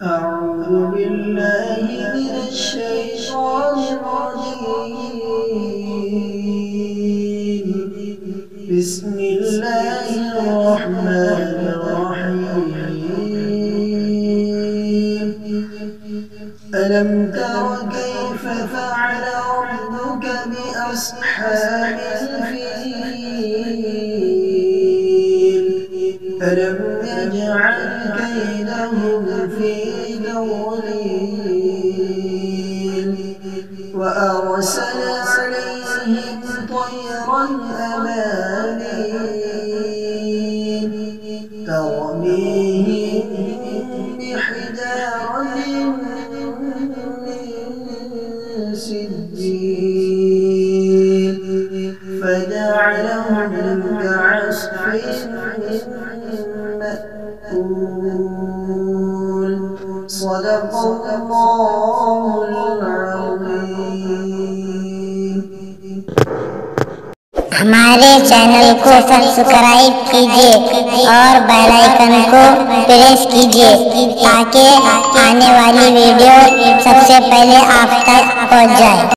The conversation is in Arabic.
أعوذ بالله من الشيطان الرجيم. بسم الله الرحمن الرحيم. ألم تر كيف فعل ربك بأصحاب الفيل؟ ألم يجعل كيدهم في تضليل وأرسل عليهم طيرا أبابيل ترميهم بحجارة من سجيل فجعلهم كعصف مأكول. صدق الله العظيم. हमारे चैनल को सब्सक्राइब कीजिए और बेल आइकन को प्रेस कीजिए ताकि आने वाली वीडियो सबसे पहले आप तक पहुंच जाए।